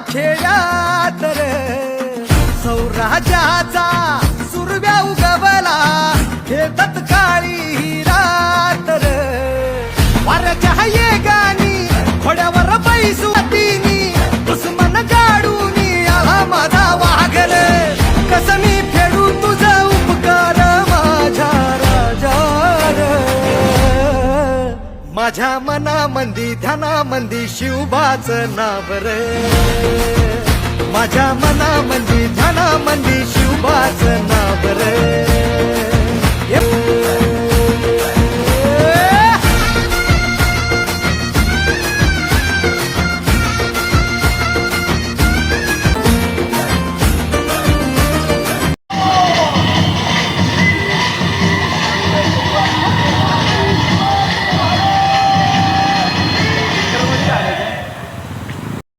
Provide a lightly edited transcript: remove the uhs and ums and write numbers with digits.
खेड्यात रे सौराजाचा सुरव्या उगवला हे तत्काळी रात रे वाऱ्याच्या ये गाणी घोड्यावर बैसुतीनी दुश्मन गाडूनी आला माझा वाघर कसं मी फेडू तुझा उपकार माझ्या राजा रे माझ्या मनामंदी ध्यानामंदी शिवबाचं नाव रे माझ्या मनामंदी ध्यानामंदी शिवबाचं नाव रे